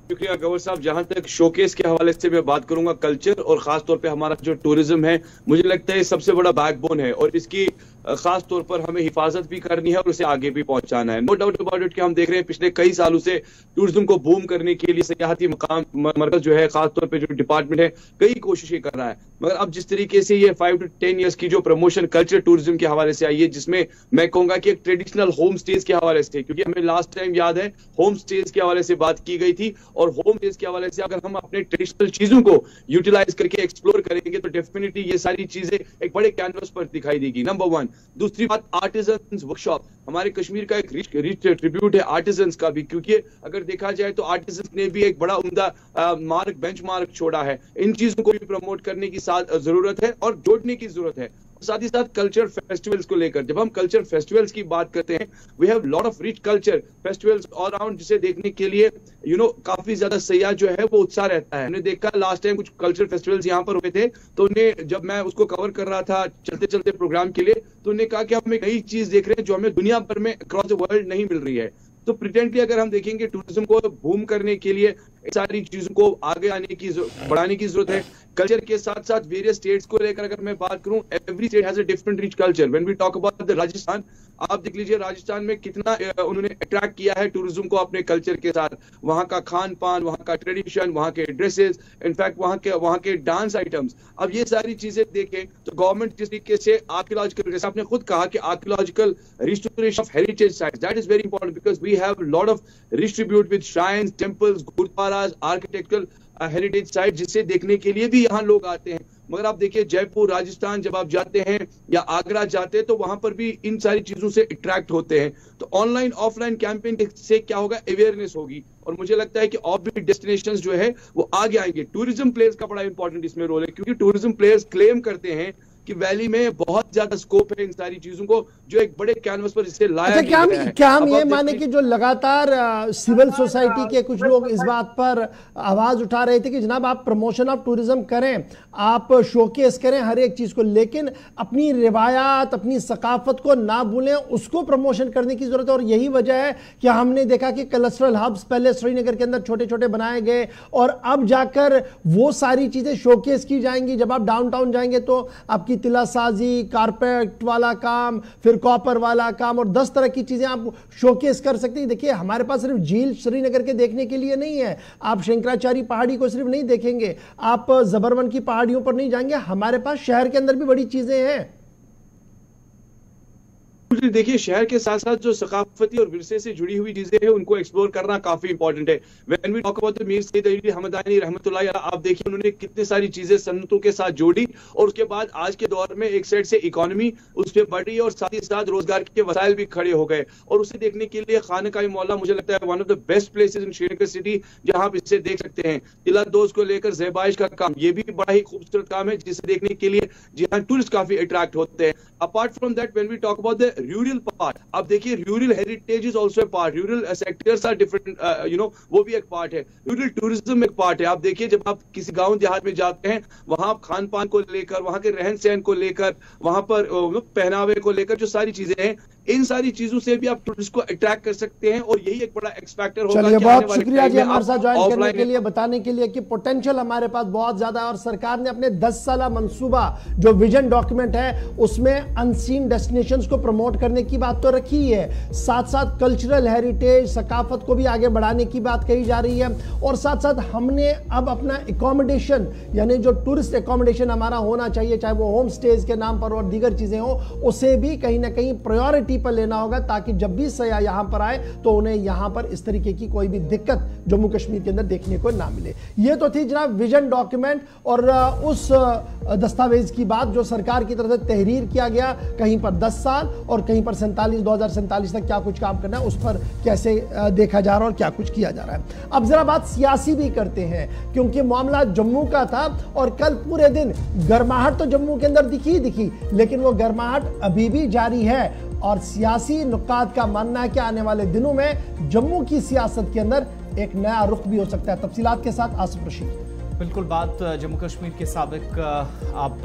F: शुक्रिया गवर साहब। जहां तक शोकेस के हवाले से मैं बात करूंगा, कल्चर और खास तौर पे हमारा जो टूरिज्म है, मुझे लगता है सबसे बड़ा बैकबोन है और इसकी खास तौर पर हमें हिफाजत भी करनी है और उसे आगे भी पहुंचाना है। नो डाउट अबाउट इट कि हम देख रहे हैं पिछले कई सालों से टूरिज्म को बूम करने के लिए सियाहती मरकज जो है, खास तौर पे जो डिपार्टमेंट है, कई कोशिशें कर रहा है। मगर अब जिस तरीके से ये 5 to 10 ईयर्स की जो प्रमोशन कल्चर टूरिज्म के हवाले से आई है, जिसमें मैं कहूंगा कि एक ट्रेडिशनल होम स्टेज के हवाले से, क्योंकि हमें लास्ट टाइम याद है होम स्टेज के हवाले से बात की गई थी, और होम स्टेज के हवाले से अगर हम अपने ट्रेडिशनल चीजों को यूटिलाइज करके एक्सप्लोर करेंगे तो डेफिनेटली ये सारी चीजें एक बड़े कैनवस पर दिखाई देगी, नंबर 1। दूसरी बात, आर्टिजन्स वर्कशॉप। हमारे कश्मीर का एक रिच ट्रिब्यूट है आर्टिजन्स का भी, क्योंकि अगर देखा जाए तो आर्टिजन्स ने भी एक बड़ा उम्दा बेंचमार्क छोड़ा है। इन चीजों को भी प्रमोट करने की जरूरत है और जोड़ने की जरूरत है। साथ ही साथ कल्चर फेस्टिवल्स को लेकर, जब हम कल्चर फेस्टिवल्स की बात करते हैं, we have lot of rich culture festivals all around, जिसे देखने के लिए काफी ज्यादा सयाह जो है वो उत्साह रहता है। हमने देखा लास्ट टाइम कुछ कल्चर फेस्टिवल्स यहाँ पर हुए थे, तो उन्हें जब मैं उसको कवर कर रहा था चलते चलते प्रोग्राम के लिए, तो उन्हें कहा कि हम एक नई चीज देख रहे हैं जो हमें दुनिया भर में अक्रॉस द वर्ल्ड नहीं मिल रही है। तो प्रिटेंडली अगर हम देखेंगे टूरिज्म को बूम करने के लिए सारी चीजों को आगे आने की बढ़ाने की जरूरत है। कल्चर के साथ साथ वेरियस स्टेट्स को लेकर अगर मैं बात करूं, every state has a different rich culture. When we talk about the Rajasthan, आप देख लीजिए राजस्थान में कितना उन्होंने अट्रैक्ट किया है टूरिज्म को अपने कल्चर के साथ। वहां का खान पान, वहां का ट्रेडिशन, वहां के ड्रेसेस, इनफैक्ट वहां के डांस आइटम्स, अब ये सारी चीजें देखें तो गवर्नमेंट जिस तरीके से आर्कियोलॉजिकल, जैसे आपने खुद कहा कि archaeological restoration of heritage sites, that is very important because we have lot of retribute with shrines, temples, gurdwaras, architectural heritage site, जिसे देखने के लिए भी यहाँ लोग आते हैं। मगर आप देखिए जयपुर, राजस्थान जब आप जाते हैं या आगरा जाते हैं तो वहां पर भी इन सारी चीजों से अट्रैक्ट होते हैं। तो ऑनलाइन ऑफलाइन कैंपेन से क्या होगा, अवेयरनेस होगी, और मुझे लगता है कि और भी डेस्टिनेशंस जो है वो आगे आएंगे। टूरिज्म प्लेयर्स का बड़ा इंपॉर्टेंट इसमें रोल है, क्योंकि टूरिज्म प्लेयर्स क्लेम करते हैं कि वैली में बहुत ज्यादा स्कोप है इन सारी चीजों को, जो एक बड़े कैनवस पर इसे लाया
A: अच्छा, क्या हम ये माने कि जो लगातार सिविल सोसाइटी के कुछ लोग इस बात पर आवाज उठा रहे थे कि जनाब आप प्रमोशन ऑफ टूरिज्म करें, आप शोकेस करें हर एक चीज को, लेकिन अपनी रिवायात, अपनी सकाफत को ना भूलें, उसको प्रमोशन करने की जरूरत है। और यही वजह है कि हमने देखा कि कल्चरल हब्स पहले श्रीनगर के अंदर छोटे छोटे बनाए गए, और अब जाकर वो सारी चीजें शोकेस की जाएंगी। जब आप डाउनटाउन जाएंगे तो आपकी तिला साजी, कारपेट वाला काम, फिर कॉपर वाला काम, और 10 तरह की चीजें आप शोकेस कर सकते हैं। देखिए हमारे पास सिर्फ झील श्रीनगर के देखने के लिए नहीं है, आप शंकराचार्य पहाड़ी को सिर्फ नहीं देखेंगे, आप जबरवन की पहाड़ियों पर नहीं जाएंगे, हमारे पास शहर के अंदर भी बड़ी चीजें हैं।
F: देखिए शहर के साथ साथ जो सकाफती और विरसे से जुड़ी हुई चीजें हैं उनको एक्सप्लोर करना काफी इंपॉर्टेंट है। When we talk about the Mir Syed Ali Hamdani रहमतुल्लाह अलैह, आप देखिए उन्होंने कितनी सारी चीजें सन्नतों के साथ जोड़ी, और उसके बाद आज के दौर में एक साइड से इकोनॉमी उस पर बढ़ी और साथ ही साथ रोजगार के वसाइल भी खड़े हो गए। और उसे देखने के लिए खानकाह मौला मुझे लगता है one of the best places in Srinagar city, जहां आप इसे देख सकते हैं। तिला दोस्त को लेकर ज़ेबाइश का काम, ये भी बड़ा ही खूबसूरत काम है जिसे देखने के लिए जहां टूरिस्ट काफी अट्रैक्ट होते हैं। Apart from that when we talk about the rural part, अब देखिए rural heritage is also a part, rural sectors are different, वो भी एक पार्ट है, रूरल टूरिज्म एक पार्ट है। आप देखिए जब आप किसी गांव देहात में जाते हैं, वहां खान पान को लेकर, वहां के रहन सहन को लेकर, वहां पर पहनावे को लेकर जो सारी चीजें हैं, इन सारी चीजों से भी आप टूरिस्ट को अट्रैक्ट कर सकते हैं, और यही एक बड़ा एक्स फैक्टर होगा।
A: चलिए बहुत शुक्रिया जी हमारे साथ ज्वाइन करने के लिए, बताने के लिए कि पोटेंशियल हमारे पास बहुत ज्यादा है, और सरकार ने अपने 10 साला मंसूबा जो विजन डॉक्यूमेंट है उसमें अनसीन डेस्टिनेशंस को प्रमोट करने की बात तो रखी है, साथ साथ कल्चरल हेरिटेज, सकाफत को भी आगे बढ़ाने की बात कही जा रही है, और साथ साथ हमने अब अपना एकोमोडेशन, यानी जो टूरिस्ट एकोमोडेशन हमारा होना चाहिए, चाहे वो होम स्टेज के नाम पर और दीगर चीजें हो, उसे भी कहीं ना कहीं प्रायोरिटी पर लेना होगा, ताकि जब भी सयाह यहां पर आए तो उन्हें यहां पर इस तरीके की कोई भी दिक्कत जम्मू कश्मीर के अंदर देखने को ना मिले। यह तो थी जनाब विजन डॉक्यूमेंट और उस दस्तावेज की बात जो सरकार की तरफ से तहरीर किया गया, कहीं पर 10 साल और कहीं पर 2047 तक क्या कुछ काम करना है, उस पर कैसे देखा जा रहा है और क्या कुछ किया जा रहा है। अब जरा बात सियासी भी करते हैं, क्योंकि मामला जम्मू का था और कल पूरे दिन गर्माहट तो जम्मू के अंदर दिखी, लेकिन वो गर्माहट अभी भी जारी है, और सियासी नुकात का मानना है कि आने वाले दिनों में जम्मू की सियासत के अंदर एक नया रुख भी हो सकता है। तफसीलात के साथ आसिफ रशीद।
B: बिल्कुल, बात जम्मू कश्मीर के साबिक आप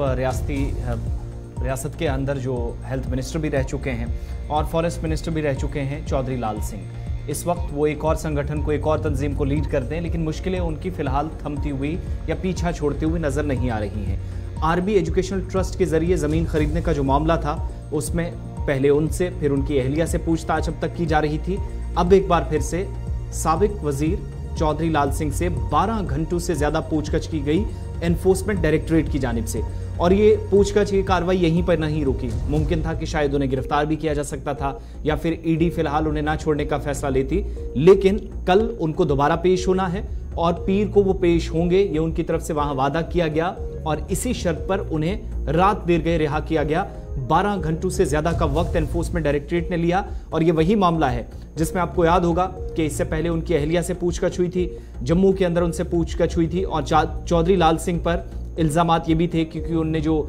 B: रियासत के अंदर जो हेल्थ मिनिस्टर भी रह चुके हैं और फॉरेस्ट मिनिस्टर भी रह चुके हैं चौधरी लाल सिंह, इस वक्त वो एक और संगठन को, एक और तंजीम को लीड करते हैं, लेकिन मुश्किलें उनकी फिलहाल थमती हुई या पीछा छोड़ती हुई नजर नहीं आ रही हैं। आरबी एजुकेशनल ट्रस्ट के जरिए जमीन खरीदने का जो मामला था उसमें पहले उनसे फिर उनकी अहलिया से पूछताछ अब तक की जा रही थी। अब एक बार फिर से साबिक वजीर चौधरी लाल सिंह से 12 घंटों से ज्यादा पूछताछ की गई एनफोर्समेंट डायरेक्टरेट की जानिब से। और ये पूछताछ की कार्रवाई यहीं पर नहीं रुकी। मुमकिन था कि शायद उन्हें गिरफ्तार भी किया जा सकता था या फिर ईडी फिलहाल उन्हें ना छोड़ने का फैसला लेती, लेकिन कल उनको दोबारा पेश होना है और पीर को वो पेश होंगे, ये उनकी तरफ से वहां वादा किया गया और इसी शर्त पर उन्हें रात देर गए रिहा किया गया। 12 घंटों से ज्यादा का वक्त एनफोर्समेंट डायरेक्टरेट ने लिया और ये वही मामला है जिसमें आपको याद होगा कि इससे पहले उनकी अहलिया से पूछताछ हुई थी, जम्मू के अंदर उनसे पूछताछ हुई थी और चौधरी लाल सिंह पर इल्जामात ये भी थे क्योंकि उनने जो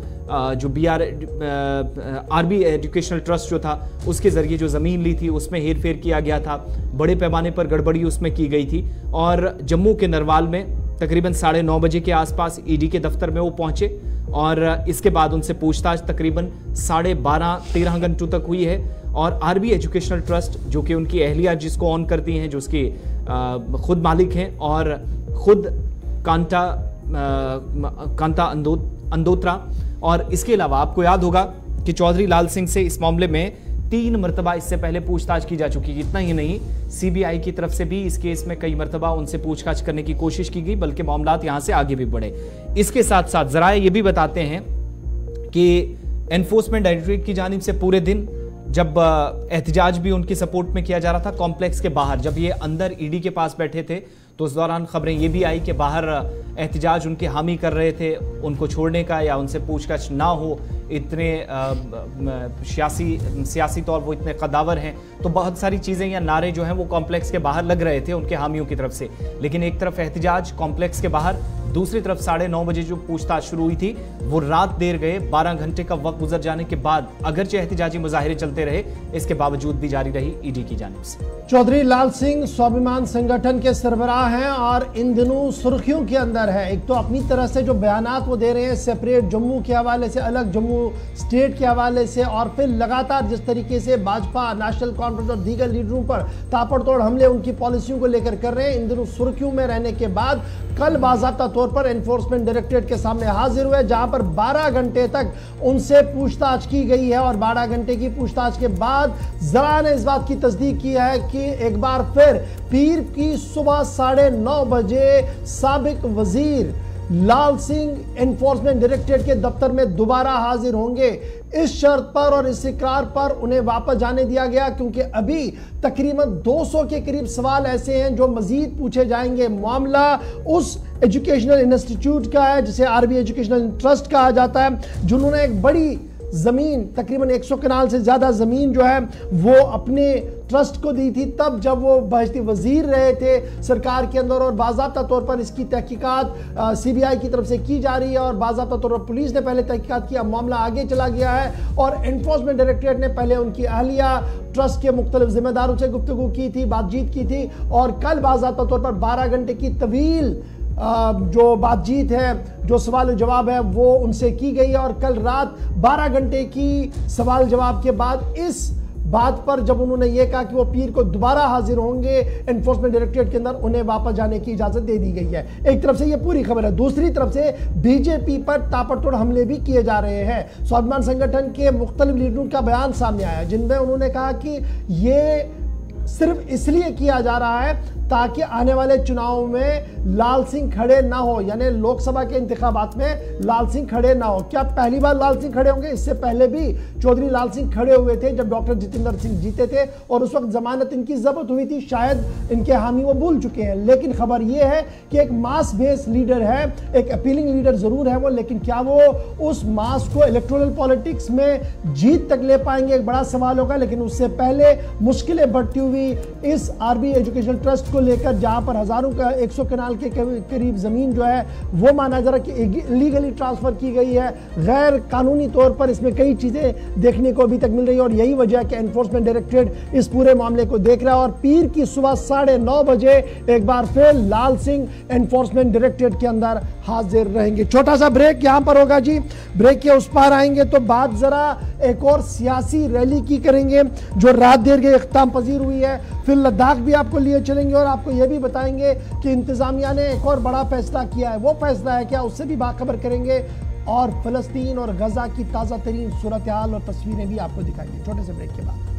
B: आरबी एजुकेशनल ट्रस्ट जो था उसके जरिए जो जमीन ली थी उसमें हेर फेर किया गया था, बड़े पैमाने पर गड़बड़ी उसमें की गई थी। और जम्मू के नरवाल में तकरीबन 9:30 बजे के आसपास ईडी के दफ्तर में वो पहुंचे और इसके बाद उनसे पूछताछ तकरीबन 12:30-13 घंटों तक हुई है। और आरबी एजुकेशनल ट्रस्ट जो कि उनकी अहलिया जिसको ऑन करती हैं, जो उसके खुद मालिक हैं और खुद कांता अंदोत्रा, और इसके अलावा आपको याद होगा कि चौधरी लाल सिंह से इस मामले में 3 मरतबा इससे पहले पूछताछ की जा चुकी है। इतना ही नहीं, सीबीआई की तरफ से भी इस केस में कई मरतबा उनसे पूछताछ करने की कोशिश की गई, बल्कि मामलात यहां से आगे भी बढ़े। इसके साथ साथ जराए ये भी बताते हैं कि एनफोर्समेंट डायरेक्टरेट की जानिब से पूरे दिन जब एहतजाज भी उनकी सपोर्ट में किया जा रहा था कॉम्प्लेक्स के बाहर, जब ये अंदर ईडी के पास बैठे थे तो उस दौरान खबरें ये भी आई कि बाहर एहतजाज उनके हामी कर रहे थे उनको छोड़ने का या उनसे पूछताछ ना हो, इतने सियासी तौर वो इतने कदावर हैं, तो बहुत सारी चीज़ें या नारे जो हैं वो कॉम्प्लेक्स के बाहर लग रहे थे उनके हामियों की तरफ से। लेकिन एक तरफ एहतजाज कॉम्प्लेक्स के बाहर, दूसरी तरफ 9:30 बजे जो पूछताछ शुरू हुई थी वो रात देर गए। 12 घंटे का वक्त गुजर जाने के बाद अगरचे एहतजाजी मुजाहिरे चलते रहे, इसके बावजूद भी जारी रही ईडी की जानिब से।
A: चौधरी लाल सिंह स्वाभिमान संगठन के सरबराह हैं और इन दिनों सुर्खियों के अंदर है। एक तो अपनी तरह से जो बयानात वो दे रहे हैं सेपरेट जम्मू के हवाले से, अलग जम्मू स्टेट के हवाले से, और फिर लगातार जिस तरीके से भाजपा, नेशनल कॉन्फ्रेंस और दीगर लीडरों पर ताबड़तोड़ हमले उनकी पॉलिसियों को लेकर कर रहे हैं। इन दिनों सुर्खियों में रहने के बाद कल बाज़ाब्ता तौर पर एनफोर्समेंट डायरेक्टरेट के सामने हाजिर हुए, जहां पर 12 घंटे तक उनसे पूछताछ की गई है। और 12 घंटे की पूछताछ के बाद जरा ने इस बात की तस्दीक की है कि एक बार फिर पीर की सुबह 9:30 बजे साबिक वजीर लाल सिंह एनफोर्समेंट डायरेक्टरेट के दफ्तर में दोबारा हाजिर होंगे। इस शर्त पर और इस इकरार पर उन्हें वापस जाने दिया गया, क्योंकि अभी तकरीबन 200 के करीब सवाल ऐसे हैं जो मजीद पूछे जाएंगे। मामला उस एजुकेशनल इंस्टीट्यूट का है जिसे आरबी एजुकेशनल ट्रस्ट कहा जाता है, जिन्होंने एक बड़ी जमीन तकरीबन 100 कनाल से ज्यादा जमीन जो है वो अपने ट्रस्ट को दी थी तब जब वो बहशती वजीर रहे थे सरकार के अंदर। और बाज़ाब्ता तौर पर इसकी तहकीकात सीबीआई की तरफ से की जा रही है और बाज़ाब्ता तौर पर पुलिस ने पहले तहकीकात किया, मामला आगे चला गया है और एनफोर्समेंट डायरेक्टरेट ने पहले उनकी अहलिया, ट्रस्ट के मुख्तलिफ जिम्मेदारों से गुफ्तगू की थी, बातचीत की थी और कल बाज़ाब्ता तौर पर 12 घंटे की तवील जो बातचीत है, जो सवाल जवाब है वो उनसे की गई है। और कल रात 12 घंटे की सवाल जवाब के बाद इस बात पर जब उन्होंने ये कहा कि वो पीर को दोबारा हाजिर होंगे एनफोर्समेंट डायरेक्टरेट के अंदर, उन्हें वापस जाने की इजाजत दे दी गई है। एक तरफ से ये पूरी खबर है, दूसरी तरफ से बीजेपी पर ताबड़तोड़ हमले भी किए जा रहे हैं। स्वाभिमान संगठन के मुख्तलिफ लीडरों का बयान सामने आया जिनमें उन्होंने कहा कि ये सिर्फ इसलिए किया जा रहा है ताकि आने वाले चुनाव में लाल सिंह खड़े ना हो, यानी लोकसभा के इंतखाबात में लाल सिंह खड़े ना हो। क्या पहली बार लाल सिंह खड़े होंगे? इससे पहले भी चौधरी लाल सिंह खड़े हुए थे जब डॉक्टर जितेंद्र सिंह जीते थे और उस वक्त जमानत इनकी जब्त हुई थी, शायद इनके हामी वो भूल चुके हैं। लेकिन खबर यह है कि एक मास बेस लीडर है, एक अपीलिंग लीडर जरूर है वो, लेकिन क्या वो उस मास को इलेक्टोरल पॉलिटिक्स में जीत तक ले पाएंगे, एक बड़ा सवाल होगा। लेकिन उससे पहले मुश्किलें बढ़ती हुई इस आरबी एजुकेशनल ट्रस्ट को लेकर, जहां पर हजारों का 100 कनाल के करीब जमीन जो है वो माना जा रहा है कि इलीगली ट्रांसफर की गई है, गैर कानूनी तौर पर इसमें कई चीजें देखने को अभी तक मिल रही है। और यही वजह है कि एनफोर्समेंट डायरेक्टरेट इस पूरे मामले को देख रहा है और पीर की सुबह 9:30 बजे एक बार फिर लाल सिंह एनफोर्समेंट डायरेक्टरेट के अंदर हाजिर रहेंगे। छोटा सा ब्रेक यहां पर होगा जी, ब्रेक के उस पार आएंगे तो बात जरा एक और सियासी रैली की करेंगे जो रात देर के इख्तिताम पजीर हुई है। फिर लद्दाख भी आपको लिए चलेंगे और आपको यह भी बताएंगे कि इंतजामिया ने एक और बड़ा फैसला किया है। वो फैसला है क्या, उससे भी बाखबर करेंगे। और फलस्तीन और गजा की ताज़ा तरीन सूरत हाल और तस्वीरें भी आपको दिखाएंगे छोटे से ब्रेक के बाद।